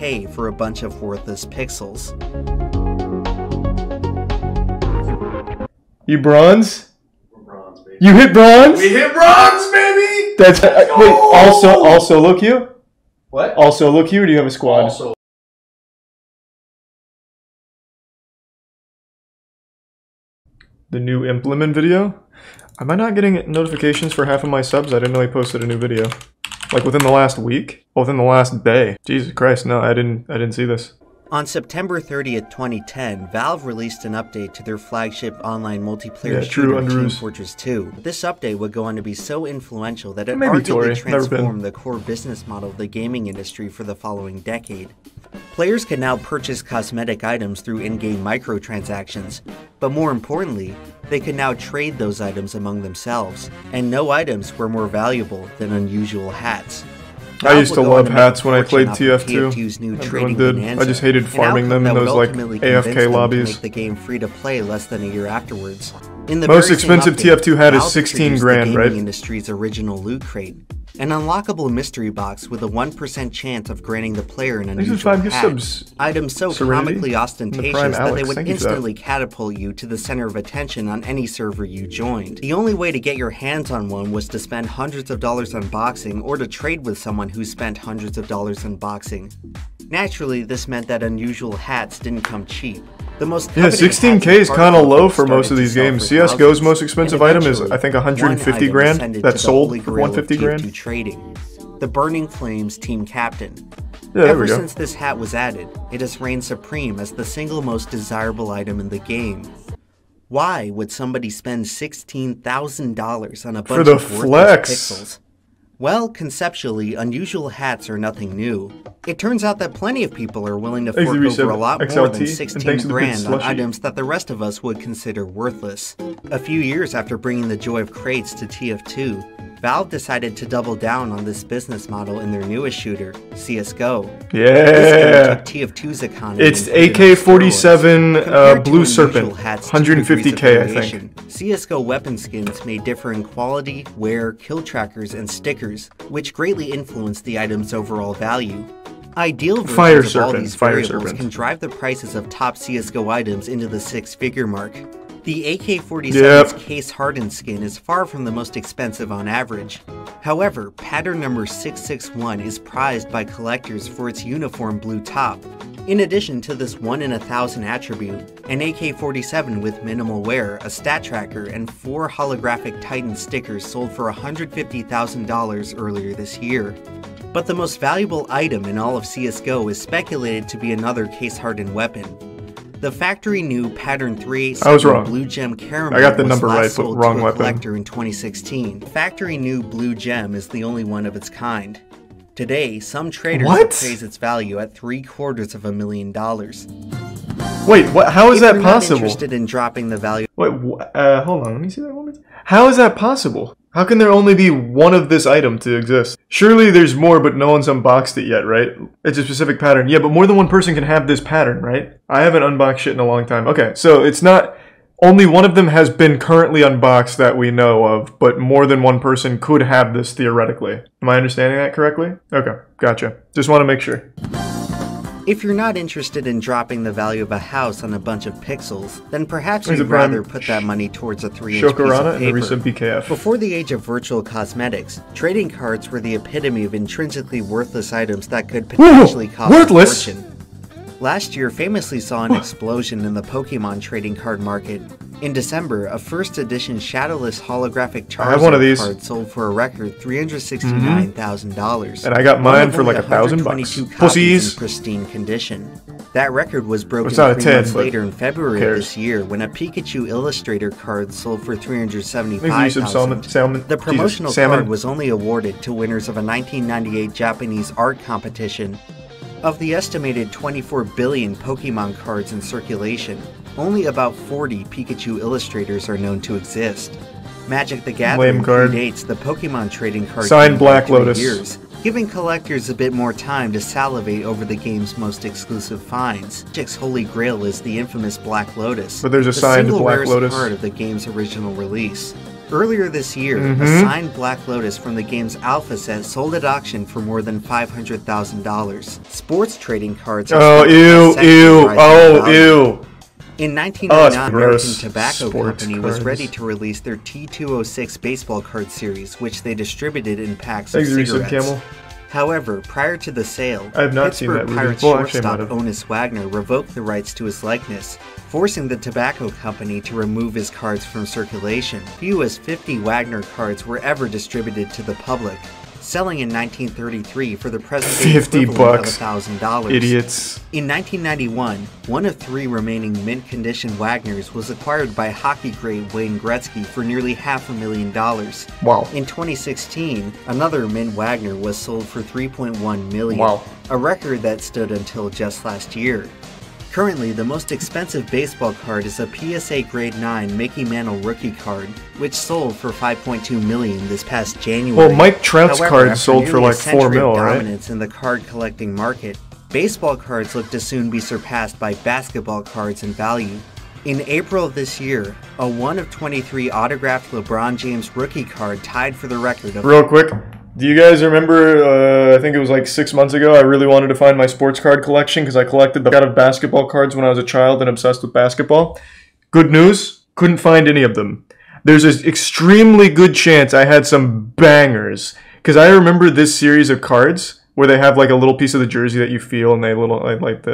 pay for a bunch of worthless pixels. You bronze? We're bronze, baby. You hit bronze? We hit bronze, baby! That's wait, all solo queue? What? All solo queue, or do you have a squad? Also, The new implement video? Am I not getting notifications for half of my subs? I didn't know he posted a new video. Like within the last week? Oh, within the last day. Jesus Christ, no, I didn't see this. On September 30th, 2010, Valve released an update to their flagship online multiplayer shooter, Team Fortress 2. This update would go on to be so influential that it arguably transformed the core business model of the gaming industry for the following decade. Players can now purchase cosmetic items through in-game microtransactions, but more importantly, they could now trade those items among themselves, and no items were more valuable than unusual hats. I used to love hats when I played TF2. Everyone did. I just hated farming them in those like AFK lobbies. Make the game free to play less than a year afterwards. In the most expensive TF2 hat is 16 grand, right? The industry's original loot crate, an unlockable mystery box with a 1% chance of granting the player an unusual hat. Items so comically ostentatious that they would instantly catapult you to the center of attention on any server you joined. The only way to get your hands on one was to spend hundreds of dollars on boxing or to trade with someone who spent hundreds of dollars on boxing. Naturally, this meant that unusual hats didn't come cheap. The most 16k is kind of low for most of these games. CSGO's most expensive item is, I think, 150 grand. That sold for 150 grand. Trading. The Burning Flames Team Captain. Yeah, Ever since this hat was added, it has reigned supreme as the single most desirable item in the game. Why would somebody spend $16,000 on a bunch of worthless pixels? Well, conceptually, unusual hats are nothing new. It turns out that plenty of people are willing to fork over a lot more than 16 grand on items that the rest of us would consider worthless. A few years after bringing the joy of crates to TF2, Valve decided to double down on this business model in their newest shooter, CSGO. Yeah! TF2's economy. It's AK-47 Blue Serpent, 150k I think. CSGO weapon skins may differ in quality, wear, kill trackers, and stickers, which greatly influence the item's overall value. Ideal versions of all these variables can drive the prices of top CSGO items into the six-figure mark. The AK-47's case-hardened skin is far from the most expensive on average. However, pattern number 661 is prized by collectors for its uniform blue top. In addition to this 1 in 1,000 attribute, an AK-47 with minimal wear, a stat tracker, and 4 holographic Titan stickers sold for $150,000 earlier this year. But the most valuable item in all of CSGO is speculated to be another case-hardened weapon. The factory new Pattern 387 Blue Gem Caramel I got the number right, but wrong weapon. Collector in 2016. Factory new Blue Gem is the only one of its kind. Today, some traders appraise its value at $750,000. Wait, what? How is that possible? If you're not interested in dropping the value. Wait, hold on, let me see that one more time. How is that possible? How can there only be one of this item to exist? Surely there's more, but no one's unboxed it yet, right? It's a specific pattern. Yeah, but more than one person can have this pattern, right? I haven't unboxed shit in a long time. Okay, so it's not... Only one of them has been currently unboxed that we know of, but more than one person could have this theoretically. Am I understanding that correctly? Okay, gotcha. Just want to make sure. If you're not interested in dropping the value of a house on a bunch of pixels, then perhaps you'd rather put that money towards a 3-inch piece of paper. Before the age of virtual cosmetics, trading cards were the epitome of intrinsically worthless items that could potentially cost a fortune. Last year famously saw an explosion in the Pokemon trading card market. In December, a first edition shadowless holographic Charizard card sold for a record $369,000. And I got mine for like $1,000. Pussies. In pristine condition. That record was broken 3 months later in February of this year when a Pikachu Illustrator card sold for $375,000. The promotional card was only awarded to winners of a 1998 Japanese art competition. Of the estimated 24 billion Pokemon cards in circulation, only about 40 Pikachu illustrators are known to exist. Magic the Gathering predates the Pokemon trading card signed Black Lotus years, giving collectors a bit more time to salivate over the game's most exclusive finds. Magic's holy grail is the infamous Black Lotus, but there's a signed Black Lotus card of the game's original release. Earlier this year, a signed Black Lotus from the game's alpha set sold at auction for more than $500,000. Sports trading cards are ew. In 1999, American Tobacco Company was ready to release their T206 baseball card series, which they distributed in packs of cigarettes. However, prior to the sale, Pittsburgh Pirates shortstop Honus Wagner revoked the rights to his likeness, forcing the tobacco company to remove his cards from circulation. Few as 50 Wagner cards were ever distributed to the public, selling in 1933 for the present-day equivalent of $1,000. Idiots. In 1991, one of 3 remaining mint-condition Wagners was acquired by hockey great Wayne Gretzky for nearly $500,000. Wow. In 2016, another mint Wagner was sold for $3.1 million, a record that stood until just last year. Currently, the most expensive baseball card is a PSA Grade 9 Mickey Mantle rookie card, which sold for $5.2 million this past January. Well, Mike Trout's card sold for like $4 million, right? Dominance in the card collecting market, baseball cards look to soon be surpassed by basketball cards in value. In April of this year, a 1 of 23 autographed LeBron James rookie card tied for the record of... Real quick. Do you guys remember, I think it was like 6 months ago, I really wanted to find my sports card collection because I collected the out of basketball cards when I was a child and obsessed with basketball. Good news, couldn't find any of them. There's an extremely good chance I had some bangers because I remember this series of cards where they have like a little piece of the jersey that you feel and I like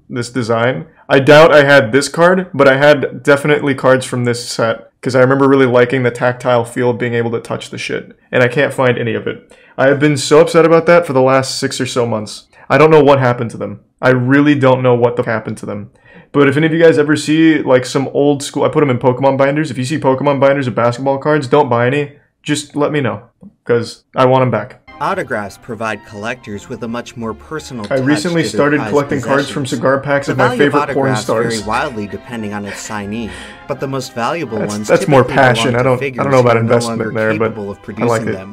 this design. I doubt I had this card, but I had definitely cards from this set. Because I remember really liking the tactile feel of being able to touch the shit. And I can't find any of it. I have been so upset about that for the last 6 or so months. I don't know what happened to them. I really don't know what happened to them. But if any of you guys ever see like some old school... I put them in Pokemon binders. If you see Pokemon binders of basketball cards, don't buy any. Just let me know. Because I want them back. Autographs provide collectors with a much more personal touch. I recently started collecting cards from cigar packs of my favorite porn stars. Vary wildly depending on its signee, but the most valuable ones that's more passion. I don't know about investment there, but I like it.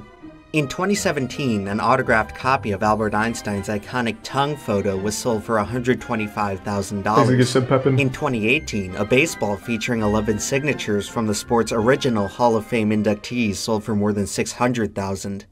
In 2017, an autographed copy of Albert Einstein's iconic tongue photo was sold for $125,000. In 2018, a baseball featuring 11 signatures from the sport's original Hall of Fame inductees sold for more than $600,000.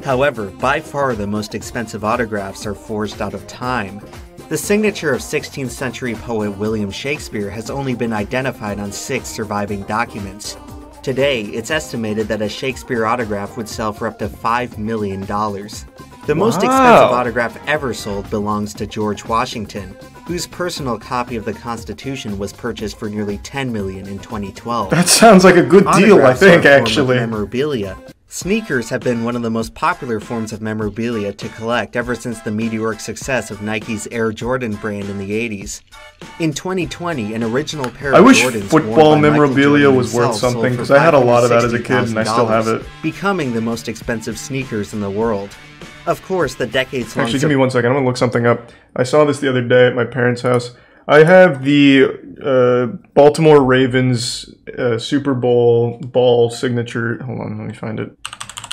However, by far the most expensive autographs are forged out of time. The signature of 16th century poet William Shakespeare has only been identified on 6 surviving documents. Today, it's estimated that a Shakespeare autograph would sell for up to $5 million. The most expensive autograph ever sold belongs to George Washington, whose personal copy of the Constitution was purchased for nearly $10 million in 2012. That sounds like a good deal, I think, actually. Memorabilia. Sneakers have been one of the most popular forms of memorabilia to collect ever since the meteoric success of Nike's Air Jordan brand in the 80s. In 2020, an original pair of Jordans I wish football memorabilia was worth something, because I had a lot of that as a kid and I still have it. Becoming the most expensive sneakers in the world. Of course, the decades-long... Actually, give me 1 second. I'm going to look something up. I saw this the other day at my parents' house. I have the Baltimore Ravens Super Bowl ball signature. Hold on, let me find it.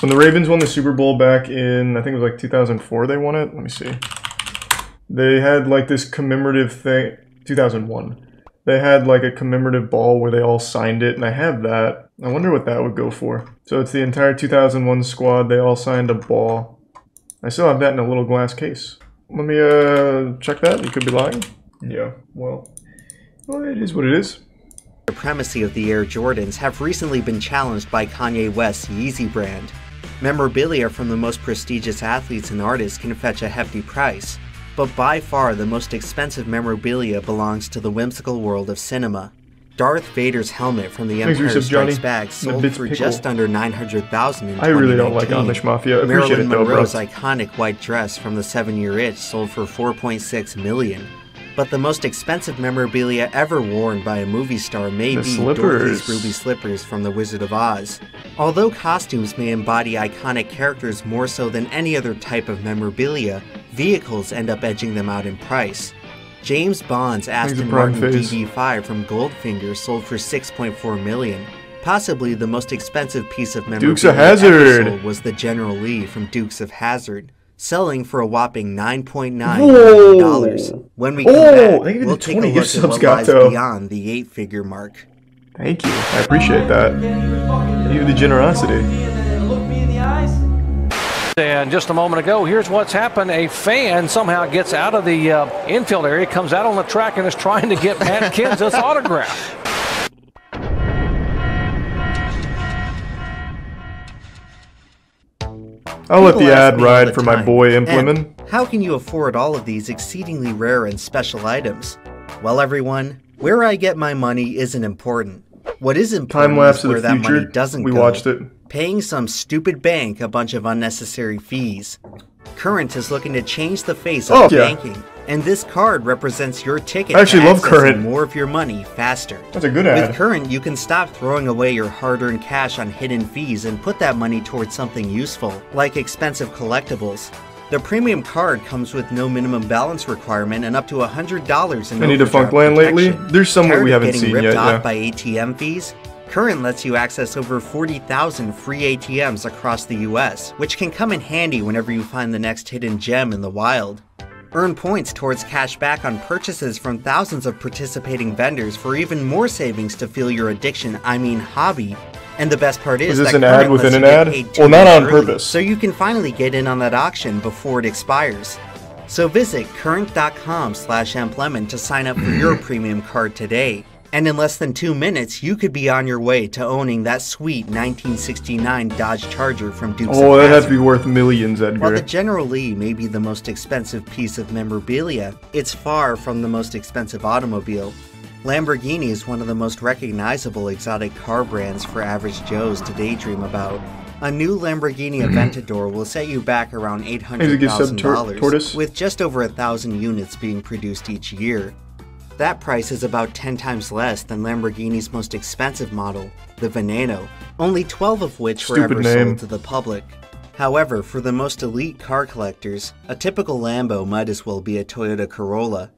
When the Ravens won the Super Bowl back in, I think it was like 2004 they won it. Let me see. They had like this commemorative thing. 2001. They had like a commemorative ball where they all signed it, and I have that. I wonder what that would go for. So it's the entire 2001 squad. They all signed a ball. I still have that in a little glass case. Let me check that. You could be lying. Yeah, well, it is what it is. The supremacy of the Air Jordans have recently been challenged by Kanye West's Yeezy brand. Memorabilia from the most prestigious athletes and artists can fetch a hefty price, but by far the most expensive memorabilia belongs to the whimsical world of cinema. Darth Vader's helmet from The Empire Strikes Back sold for just under $900,000 in 2019. I really don't like Amish Mafia. Appreciate it though, bro. Marilyn Monroe's iconic white dress from The 7-Year Itch sold for $4.6 million. But the most expensive memorabilia ever worn by a movie star may be Dorothy's ruby slippers from The Wizard of Oz. Although costumes may embody iconic characters more so than any other type of memorabilia, vehicles end up edging them out in price. James Bond's Aston Martin DB5 from Goldfinger sold for $6.4 million. Possibly the most expensive piece of memorabilia ever sold was the General Lee from Dukes of Hazzard, selling for a whopping $9.9 million. When we come back, we'll take a look at what lies beyond the 8-figure mark. Thank you. I appreciate that. You have the generosity. And just a moment ago, here's what's happened. A fan somehow gets out of the infield area, comes out on the track, and is trying to get Matt Kenseth's autograph. I'll let the ad ride for my boy Implement. How can you afford all of these exceedingly rare and special items? Well, everyone, where I get my money isn't important. What is important is where that money doesn't go. We watched it. Paying some stupid bank a bunch of unnecessary fees. Current is looking to change the face of banking, and this card represents your ticket I actually to love Current. more of your money faster. That's a good ad. With Current, you can stop throwing away your hard-earned cash on hidden fees and put that money towards something useful, like expensive collectibles. The premium card comes with no minimum balance requirement and up to $100 in Any defunct land lately? There's some that we haven't seen yet. Tired of getting ripped off by ATM fees? Current lets you access over 40,000 free ATMs across the US, which can come in handy whenever you find the next hidden gem in the wild. Earn points towards cash back on purchases from thousands of participating vendors for even more savings to fuel your addiction, hobby. And the best part is this that an ad within an ad? Well, not on purpose. So you can finally get in on that auction before it expires. So visit current.com/amplemon to sign up for your premium card today. And in less than 2 minutes, you could be on your way to owning that sweet 1969 Dodge Charger from Dukes of Hazzard. Oh, that has to be worth millions, Edgar. While the General Lee may be the most expensive piece of memorabilia, it's far from the most expensive automobile. Lamborghini is one of the most recognizable exotic car brands for average Joes to daydream about. A new Lamborghini Aventador will set you back around $800,000, with just over 1,000 units being produced each year. That price is about 10 times less than Lamborghini's most expensive model, the Veneno, only 12 of which were ever sold to the public. However, for the most elite car collectors, a typical Lambo might as well be a Toyota Corolla.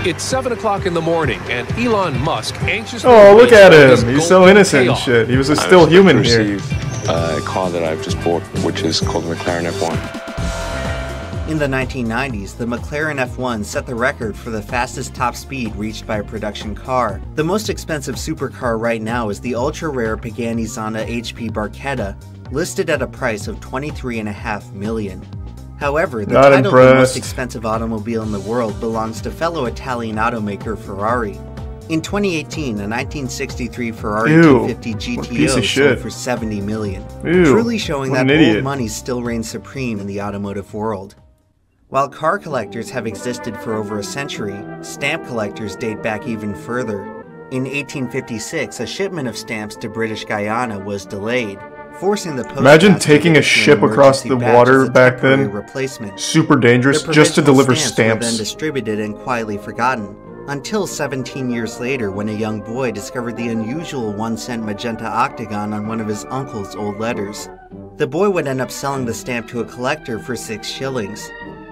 It's 7 o'clock in the morning, and Elon Musk anxiously... Oh, look at him! He's so innocent and shit. He was still human here. A car that I've just bought, which is called the McLaren F1. In the 1990s, the McLaren F1 set the record for the fastest top speed reached by a production car. The most expensive supercar right now is the ultra-rare Pagani Zonda HP Barchetta, listed at a price of $23.5 million. However, the title of the most expensive automobile in the world belongs to fellow Italian automaker Ferrari. In 2018, a 1963 Ferrari 250 GTO sold for $70 million, truly showing that old money still reigns supreme in the automotive world. While car collectors have existed for over a century, stamp collectors date back even further. In 1856, a shipment of stamps to British Guyana was delayed, forcing the postmaster Imagine taking a ship across the water back then. Super dangerous just to deliver stamps. Were then distributed and quietly forgotten, until 17 years later when a young boy discovered the unusual 1-cent magenta octagon on one of his uncle's old letters. The boy would end up selling the stamp to a collector for 6 shillings.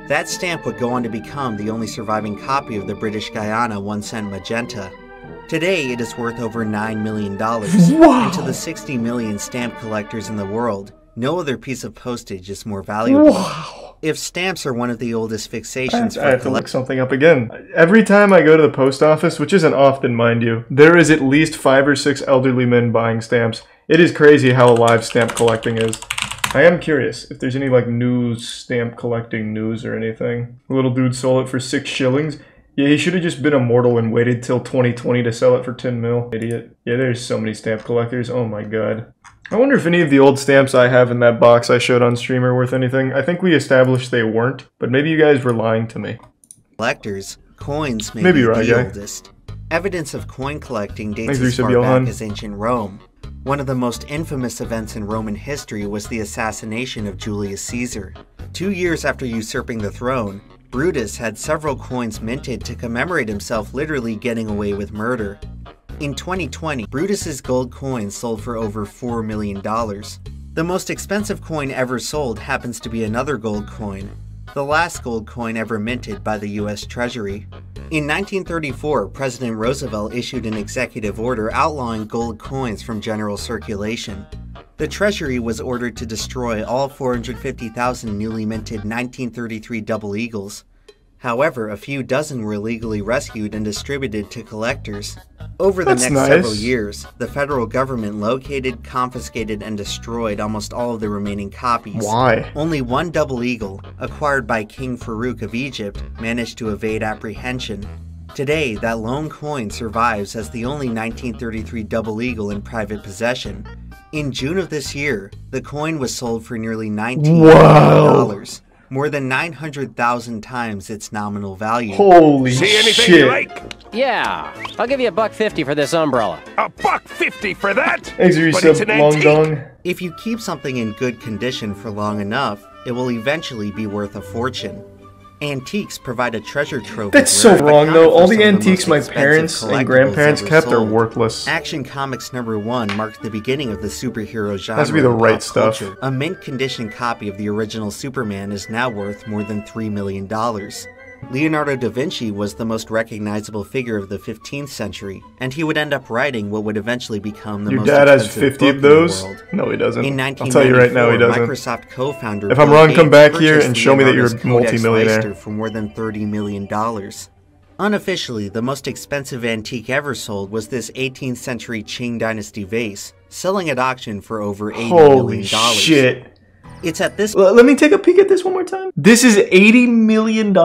That stamp would go on to become the only surviving copy of the British Guyana 1-cent magenta. Today, it is worth over $9 million, and to the 60 million stamp collectors in the world, no other piece of postage is more valuable. If stamps are one of the oldest fixations for I have to look something up again. Every time I go to the post office, which isn't often, mind you, there is at least 5 or 6 elderly men buying stamps. It is crazy how alive stamp collecting is. I am curious if there's any like news, stamp collecting news or anything. The little dude sold it for 6 shillings. Yeah, he should have just been immortal and waited till 2020 to sell it for 10 mil. Idiot. Yeah, there's so many stamp collectors. Oh my god. I wonder if any of the old stamps I have in that box I showed on stream are worth anything. I think we established they weren't, but maybe you guys were lying to me. Collectors, coins may be the oldest. Evidence of coin collecting dates as far back as ancient Rome. One of the most infamous events in Roman history was the assassination of Julius Caesar. 2 years after usurping the throne, Brutus had several coins minted to commemorate himself literally getting away with murder. In 2020, Brutus's gold coin sold for over $4 million. The most expensive coin ever sold happens to be another gold coin, the last gold coin ever minted by the US Treasury. In 1934, President Roosevelt issued an executive order outlawing gold coins from general circulation. The Treasury was ordered to destroy all 450,000 newly minted 1933 double eagles. However, a few dozen were legally rescued and distributed to collectors. Over the next several years, the federal government located, confiscated, and destroyed almost all of the remaining copies. Why? Only one double eagle, acquired by King Farouk of Egypt, managed to evade apprehension. Today, that lone coin survives as the only 1933 double eagle in private possession. In June of this year, the coin was sold for nearly $19 million. More than 900,000 times its nominal value. Holy See anything shit. you like? Yeah, I'll give you $1.50 for this umbrella. $1.50 for that? Thanks for your But sub, it's an Long antique. Dong. If you keep something in good condition for long enough, it will eventually be worth a fortune. Antiques provide a treasure trove. That's so wrong, though. All the antiques my parents and grandparents kept are worthless. Action Comics #1 marked the beginning of the superhero genre. Has to be the right stuff. Culture. A mint condition copy of the original Superman is now worth more than $3 million. Leonardo da Vinci was the most recognizable figure of the 15th century, and he would end up writing what would eventually become the most Your dad has expensive 50 book of those? in the world. No, he doesn't. In I'll tell you right now, he 1994, doesn't. Microsoft co-founder If I'm Bill wrong, Gates come back here purchased and show me that you're a Leonardo's Codex multimillionaire. Leicester for more than $30 million. Unofficially, the most expensive antique ever sold was this 18th century Qing Dynasty vase, selling at auction for over $80 million. Holy shit. It's at this Let me take a peek at this one more time. This is $80 million?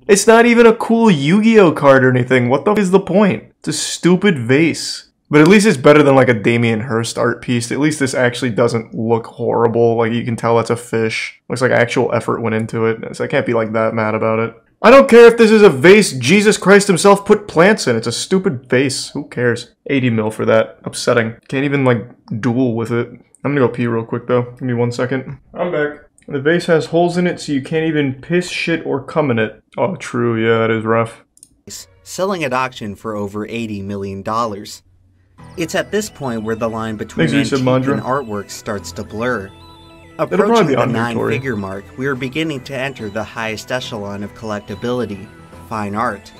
It's not even a cool Yu-Gi-Oh card or anything. What the f is the point? It's a stupid vase. But at least it's better than like a Damien Hirst art piece. At least this actually doesn't look horrible. Like you can tell that's a fish. Looks like actual effort went into it. So I can't be like that mad about it. I don't care if this is a vase Jesus Christ himself put plants in. It's a stupid vase. Who cares? 80 mil for that. Upsetting. Can't even like duel with it. I'm gonna go pee real quick though. Give me 1 second. I'm back. The vase has holes in it so you can't even piss, shit, or cum in it. Oh, true. Yeah, that is rough. selling at auction for over $80 million. It's at this point where the line between antique and artwork starts to blur. Approaching the 9-figure mark, we are beginning to enter the highest echelon of collectability, fine art.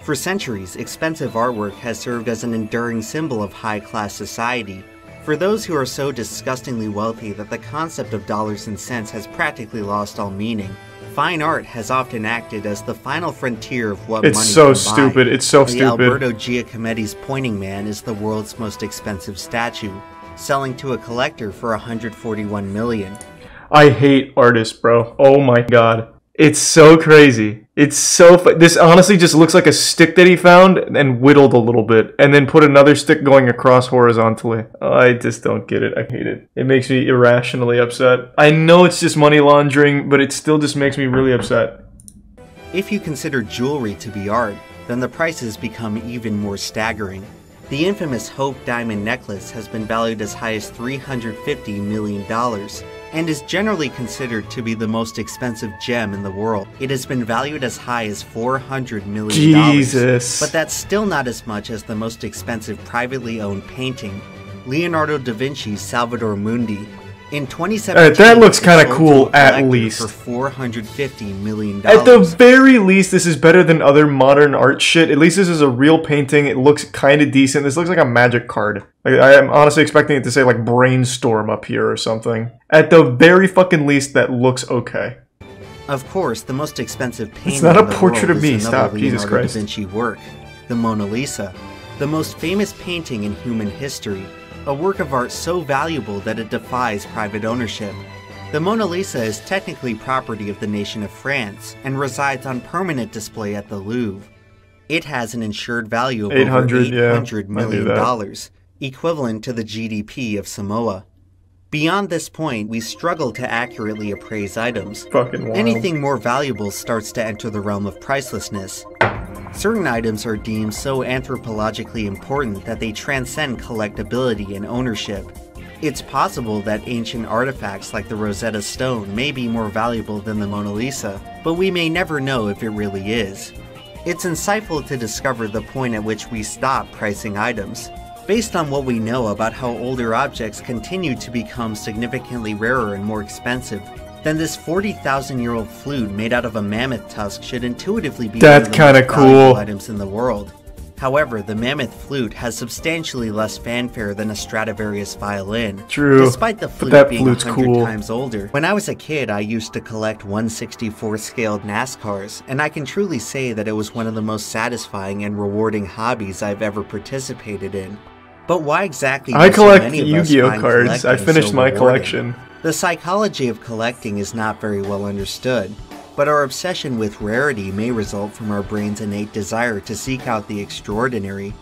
For centuries, expensive artwork has served as an enduring symbol of high-class society. For those who are so disgustingly wealthy that the concept of dollars and cents has practically lost all meaning, fine art has often acted as the final frontier of what money can buy. It's so stupid. It's so stupid. Alberto Giacometti's Pointing Man is the world's most expensive statue, selling to a collector for $141 million. I hate artists, bro. Oh my god. It's so crazy. It's so this honestly just looks like a stick that he found and whittled a little bit and then put another stick going across horizontally. I just don't get it. I hate it. It makes me irrationally upset. I know it's just money laundering, but it still just makes me really upset. If you consider jewelry to be art, then the prices become even more staggering. The infamous Hope diamond necklace has been valued as high as $350 million. And is generally considered to be the most expensive gem in the world. It has been valued as high as $400 million. Jesus. But that's still not as much as the most expensive privately owned painting, Leonardo da Vinci's Salvator Mundi. In 2017, that looks kind of cool at least. For $450 million. At the very least, this is better than other modern art shit. At least this is a real painting. It looks kind of decent. This looks like a magic card. I am honestly expecting it to say like brainstorm up here or something. At the very fucking least, that looks okay. Of course, the most expensive painting it's not a in the portrait world of me. is another Stop, Jesus Leonardo Christ. da Vinci work, the Mona Lisa, the most famous painting in human history. A work of art so valuable that it defies private ownership. The Mona Lisa is technically property of the nation of France and resides on permanent display at the Louvre. It has an insured value of over $800 million, equivalent to the GDP of Samoa. Beyond this point, we struggle to accurately appraise items. Anything more valuable starts to enter the realm of pricelessness. Certain items are deemed so anthropologically important that they transcend collectability and ownership. It's possible that ancient artifacts like the Rosetta Stone may be more valuable than the Mona Lisa, but we may never know if it really is. It's insightful to discover the point at which we stop pricing items. Based on what we know about how older objects continue to become significantly rarer and more expensive, then this 40,000-year-old flute made out of a mammoth tusk should intuitively be one of the most valuable items in the world. However, the mammoth flute has substantially less fanfare than a Stradivarius violin. True, despite the flute being 100 times older. When I was a kid, I used to collect 1/64 scaled NASCARs, and I can truly say that it was one of the most satisfying and rewarding hobbies I've ever participated in. But why exactly do I collect so many of us Yu-Gi-Oh find cards. I finished so my rewarding? collection. The psychology of collecting is not very well understood, but our obsession with rarity may result from our brain's innate desire to seek out the extraordinary.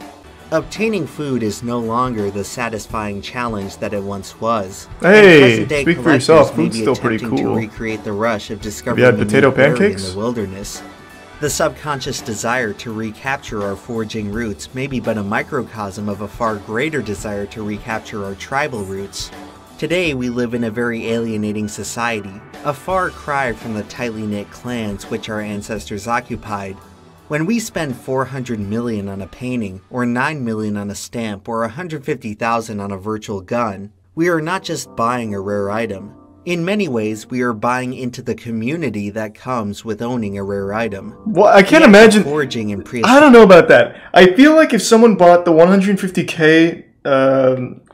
Obtaining food is no longer the satisfying challenge that it once was. Hey, speak for yourself. Food's still pretty cool. To recreate the rush of discovering have you had potato pancakes in the wilderness. The subconscious desire to recapture our foraging roots may be but a microcosm of a far greater desire to recapture our tribal roots. Today, we live in a very alienating society, a far cry from the tightly knit clans which our ancestors occupied. When we spend $400 million on a painting, or $9 million on a stamp, or $150,000 on a virtual gun, we are not just buying a rare item. In many ways, we are buying into the community that comes with owning a rare item. Well, I can't imagine. Foraging and I don't know about that. I feel like if someone bought the 150k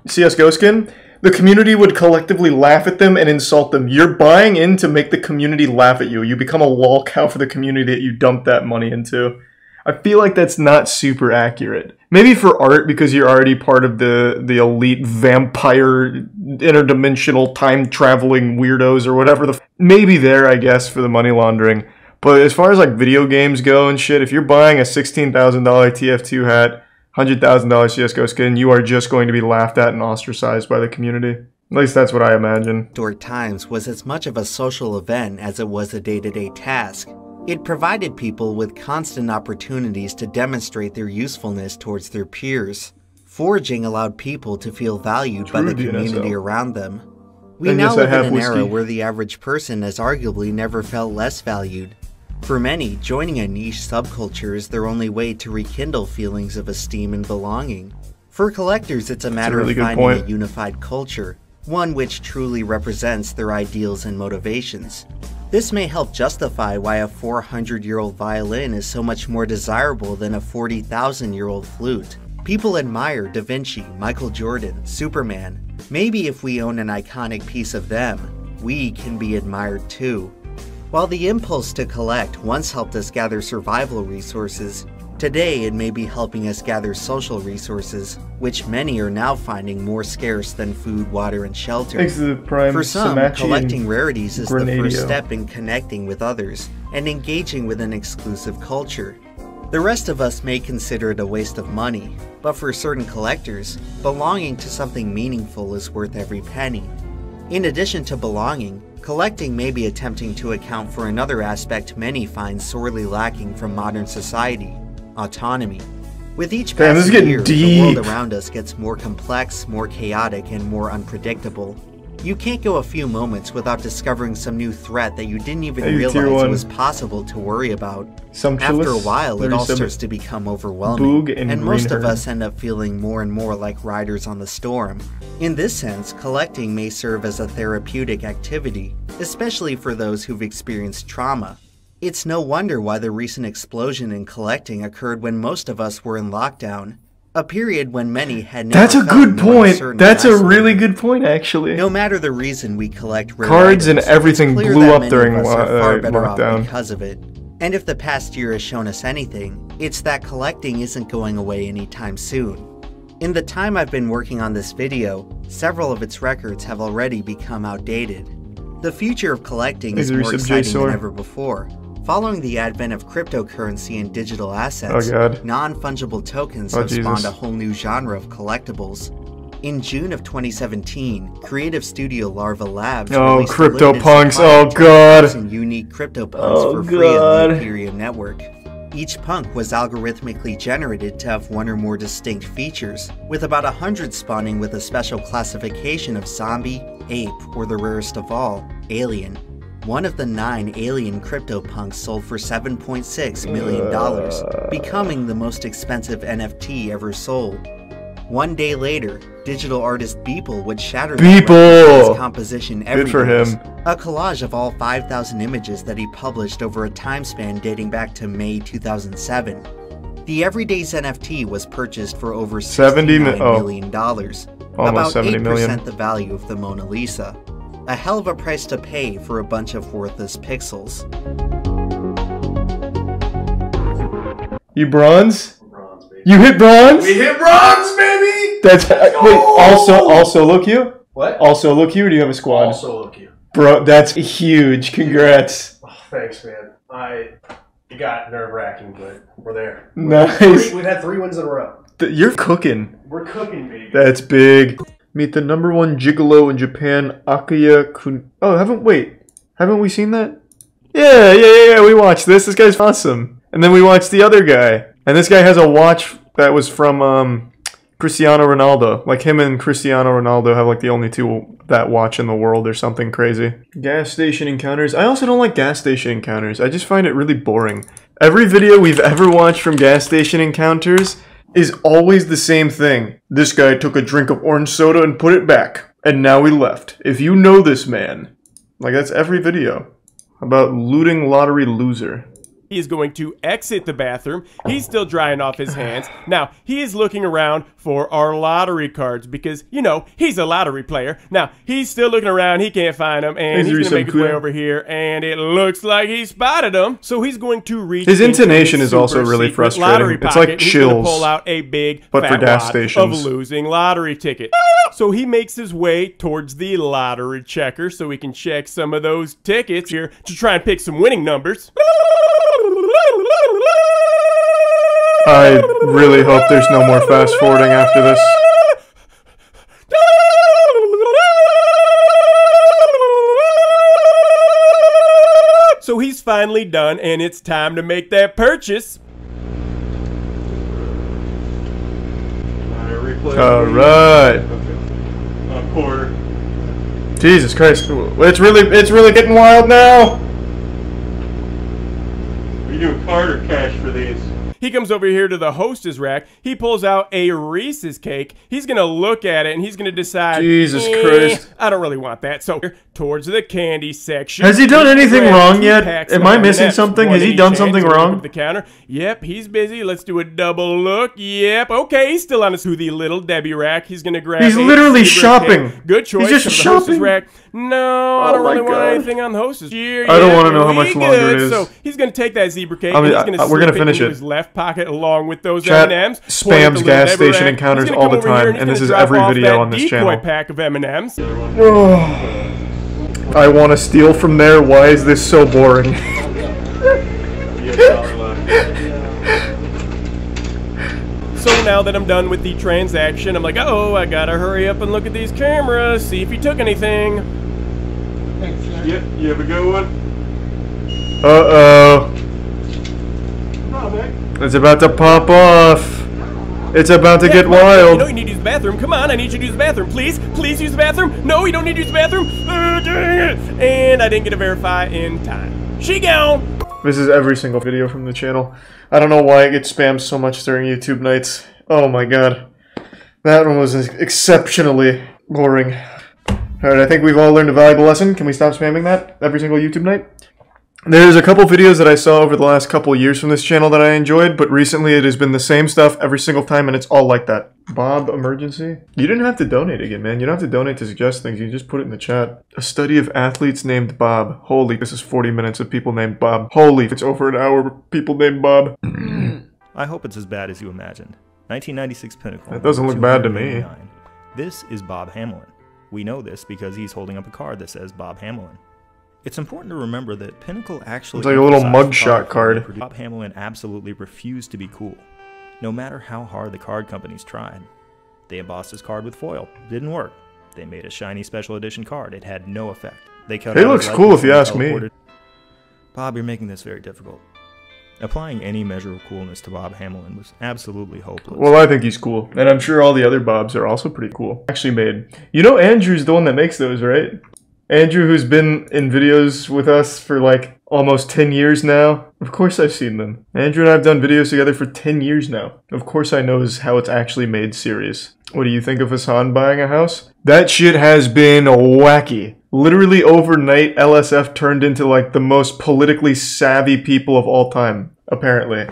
CSGO skin, the community would collectively laugh at them and insult them. You're buying in to make the community laugh at you. You become a lol cow for the community that you dumped that money into. I feel like that's not super accurate. Maybe for art, because you're already part of the elite vampire interdimensional time-traveling weirdos or whatever. Maybe there, I guess, for the money laundering. But as far as like video games go and shit, if you're buying a $16,000 TF2 hat, $100,000 CSGO skin, you are just going to be laughed at and ostracized by the community. At least that's what I imagine. Historic times was as much of a social event as it was a day-to-day task. It provided people with constant opportunities to demonstrate their usefulness towards their peers. Foraging allowed people to feel valued by the community around them. We now live in an era where the average person has arguably never felt less valued. For many, joining a niche subculture is their only way to rekindle feelings of esteem and belonging. For collectors, it's a matter of finding a unified culture, one which truly represents their ideals and motivations. This may help justify why a 400-year-old violin is so much more desirable than a 40,000-year-old flute. People admire Da Vinci, Michael Jordan, Superman. Maybe if we own an iconic piece of them, we can be admired too. While the impulse to collect once helped us gather survival resources, today it may be helping us gather social resources, which many are now finding more scarce than food, water, and shelter. For some, collecting rarities is the first step in connecting with others and engaging with an exclusive culture. The rest of us may consider it a waste of money, but for certain collectors, belonging to something meaningful is worth every penny. In addition to belonging, collecting may be attempting to account for another aspect many find sorely lacking from modern society: autonomy. With each passing year, the world around us gets more complex, more chaotic, and more unpredictable. You can't go a few moments without discovering some new threat that you didn't even realize it was possible to worry about. After a while, it all starts to become overwhelming, and most of us end up feeling more and more like riders on the storm. In this sense, collecting may serve as a therapeutic activity, especially for those who've experienced trauma. It's no wonder why the recent explosion in collecting occurred when most of us were in lockdown, a period when many had never That's a good point. That's a really good point, actually. No matter the reason we collect rare cards items, and everything blew up during lockdown because of it. And if the past year has shown us anything, it's that collecting isn't going away anytime soon. In the time I've been working on this video, several of its records have already become outdated. The future of collecting is more exciting than ever before. Following the advent of cryptocurrency and digital assets, non-fungible tokens have spawned a whole new genre of collectibles. In June of 2017, creative studio Larva Labs released CryptoPunks, unique CryptoPunks for free on the Ethereum network. Each punk was algorithmically generated to have one or more distinct features, with about 100 spawning with a special classification of zombie, ape, or the rarest of all, alien. One of the 9 alien CryptoPunks sold for $7.6 million, becoming the most expensive NFT ever sold. One day later, digital artist Beeple would shatter his composition every day, a collage of all 5,000 images that he published over a time span dating back to May 2007. The Everyday's NFT was purchased for over $69 million, about 8% the value of the Mona Lisa. A hell of a price to pay for a bunch of worthless pixels. You bronze? Bronze, baby. You hit bronze? We hit bronze, baby! That's wait, all solo queue? What? All solo queue, or do you have a squad? All solo queue. Bro, that's huge. Congrats. Oh, thanks, man. It got nerve-wracking, but we're there. Nice. We've had 3 wins in a row. You're cooking. We're cooking, baby. That's big. Meet the #1 gigolo in Japan, Akuya Kun. Oh, haven't we seen that? Yeah, we watched this. This guy's awesome. And then we watched the other guy. And this guy has a watch that was from Cristiano Ronaldo. Like him and Cristiano Ronaldo have like the only 2 that watch in the world or something crazy. Gas station encounters. I also don't like gas station encounters. I just find it really boring. Every video we've ever watched from gas station encounters is always the same thing. This guy took a drink of orange soda and put it back. And now he left. If you know this man. Like that's every video. About looting lottery loser. He is going to exit the bathroom. He's still drying off his hands. Now, he is looking around for our lottery cards because, you know, he's a lottery player. Now, he's still looking around. He can't find them. And he's going to make his way over here. And it looks like he spotted them. So he's going to reach his intonation is also really frustrating. It's like chills. Pull out a big but for gas stations. Of losing lottery ticket. So he makes his way towards the lottery checker so we can check some of those tickets here to try and pick some winning numbers. I really hope there's no more fast forwarding after this. So he's finally done, and it's time to make that purchase. Alright. Quarter. Jesus Christ. It's really getting wild now. Are you doing card or cash for these? He comes over here to the hostess rack. He pulls out a Reese's cake. He's going to look at it, and he's going to decide, Jesus Christ. I don't really want that. So, towards the candy section. Has he done anything wrong yet? Am I missing something? Has he done something wrong? The counter. Yep, he's busy. Let's do a double look. Yep, okay, he's still on his the little Debbie rack. He's going to grab He's literally shopping. Cake. Good choice. He's just shopping. Rack. No, I don't really want anything on the hostess. Here, I don't want to know how much longer it is. So, he's going to take that zebra cake. We're going to finish it. His left pocket along with those Chat M&Ms. spams gas station encounters all the time, and this is every video on this channel. Pack of M&Ms. I want to steal from there. Why is this so boring? So now that I'm done with the transaction, I'm like, oh, I gotta hurry up and look at these cameras, see if he took anything. Yep, you have a good one? Uh-oh. It's about to pop off. It's about to get wild. You know you need to use the bathroom. Come on, I need you to use the bathroom. Please, please use the bathroom. No, you don't need to use the bathroom. Dang it. And I didn't get to verify in time. She gone. This is every single video from the channel. I don't know why it gets spammed so much during YouTube nights. Oh my god. That one was exceptionally boring. Alright, I think we've all learned a valuable lesson. Can we stop spamming that every single YouTube night? There's a couple videos that I saw over the last couple years from this channel that I enjoyed, but recently it has been the same stuff every single time, and it's all like that. Bob emergency? You didn't have to donate again, man. You don't have to donate to suggest things. You just put it in the chat. A study of athletes named Bob. Holy, this is 40 minutes of people named Bob. Holy, it's over an hour of people named Bob. I hope it's as bad as you imagined. 1996 Pinnacle. That doesn't look bad to me. This is Bob Hamlin. We know this because he's holding up a card that says Bob Hamlin. It's important to remember that Pinnacle actually... It's like a little mugshot card. Bob Hamlin absolutely refused to be cool, no matter how hard the card companies tried. They embossed his card with foil. Didn't work. They made a shiny special edition card. It had no effect. They cut it looks cool if you ask me. Bob, you're making this very difficult. Applying any measure of coolness to Bob Hamlin was absolutely hopeless. Well, I think he's cool. And I'm sure all the other Bobs are also pretty cool. Actually made. You know Andrew's the one that makes those, right? Andrew, who's been in videos with us for like almost 10 years now. Of course I've seen them. Andrew and I have done videos together for 10 years now. Of course I know how it's actually made serious. What do you think of Hassan buying a house? That shit has been wacky. Literally overnight, LSF turned into like the most politically savvy people of all time, apparently.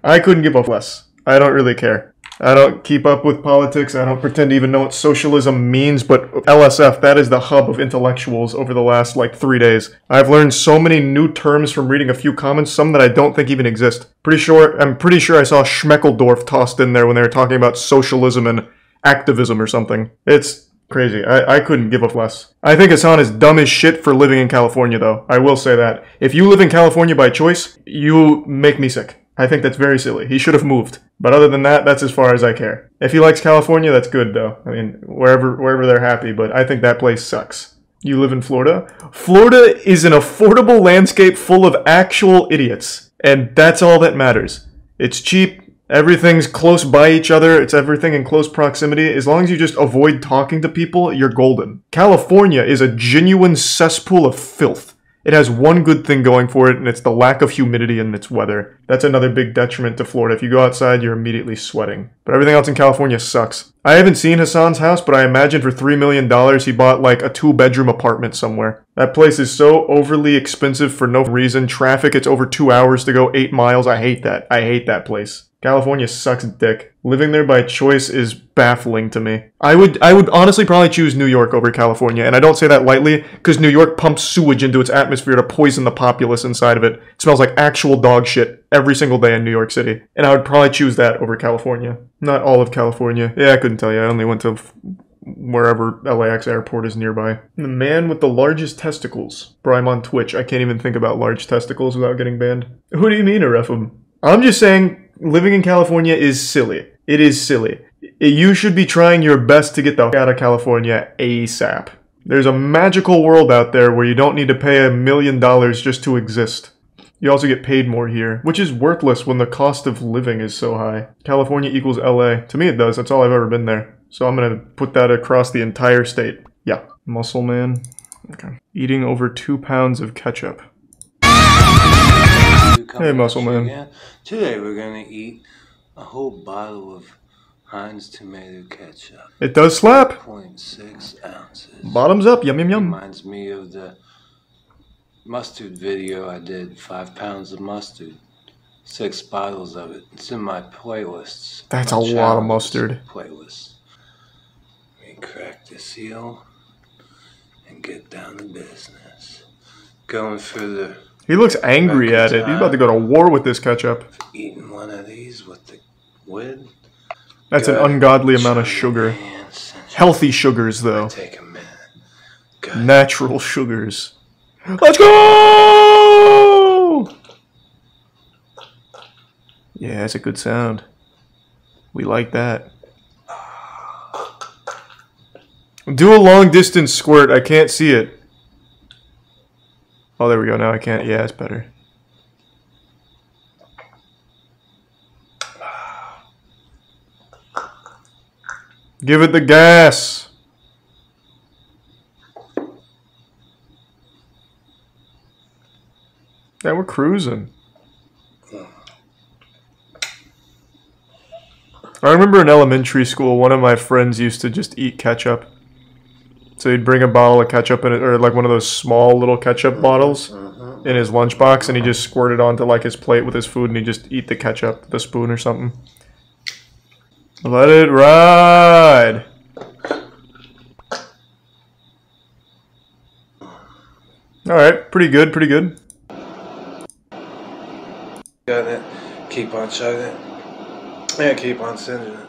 I couldn't give a less. I don't really care. I don't keep up with politics. I don't pretend to even know what socialism means, but LSF, that is the hub of intellectuals over the last, 3 days. I've learned so many new terms from reading a few comments, some that I don't think even exist. I'm pretty sure I saw Schmeckeldorf tossed in there when they were talking about socialism and activism or something. It's crazy. I couldn't give a less. I think Hassan is dumb as shit for living in California, though. I will say that. If you live in California by choice, you make me sick. I think that's very silly. He should have moved. But other than that, that's as far as I care. If he likes California, that's good, though. I mean, wherever they're happy, but I think that place sucks. You live in Florida? Florida is an affordable landscape full of actual idiots. And that's all that matters. It's cheap. Everything's close by each other. It's everything in close proximity. As long as you just avoid talking to people, you're golden. California is a genuine cesspool of filth. It has one good thing going for it, and it's the lack of humidity in its weather. That's another big detriment to Florida. If you go outside, you're immediately sweating. But everything else in California sucks. I haven't seen Hassan's house, but I imagine for $3 million he bought a 2-bedroom apartment somewhere. That place is so overly expensive for no reason. Traffic, it's over 2 hours to go 8 miles. I hate that. I hate that place. California sucks dick. Living there by choice is baffling to me. I would honestly probably choose New York over California, and I don't say that lightly, because New York pumps sewage into its atmosphere to poison the populace inside of it. It smells like actual dog shit every single day in New York City. And I would probably choose that over California. Not all of California. Yeah, I couldn't tell you. I only went to wherever LAX airport is nearby. The man with the largest testicles. Bro, I'm on Twitch. I can't even think about large testicles without getting banned. Who do you mean, Arefum? I'm just saying, living in California is silly. It is silly. You should be trying your best to get the f*** out of California ASAP. There's a magical world out there where you don't need to pay $1 million just to exist. You also get paid more here, which is worthless when the cost of living is so high. California equals LA. To me it does. That's all I've ever been there. So I'm gonna put that across the entire state. Yeah. Muscle man. Okay. Eating over 2 pounds of ketchup. Hey, Muscle Man. Again. Today we're gonna eat a whole bottle of Heinz tomato ketchup. It does slap. 0.6 ounces. Bottoms up, yum yum yum. Reminds me of the mustard video I did. 5 pounds of mustard, 6 bottles of it. It's in my playlists. That's a lot of mustard. Playlist. Let me crack the seal and get down to business. Going for the. He looks angry at it. He's about to go to war with this ketchup. Eating one of these with the lid. That's an ungodly amount of sugar. Healthy sugars, though. Take a minute. Natural sugars. Let's go! Yeah, that's a good sound. We like that. Do a long distance squirt. I can't see it. Oh, there we go. Now I can't. Yeah, it's better. Give it the gas. Yeah, we're cruising. I remember in elementary school, one of my friends used to just eat ketchup. So he'd bring a bottle of ketchup in it, or one of those small little ketchup bottles in his lunchbox, and he just squirted onto his plate with his food, and he'd just eat the ketchup with a spoon or something. Let it ride. Alright, pretty good, pretty good. Got it. Keep on chugging it. Yeah, keep on sending it.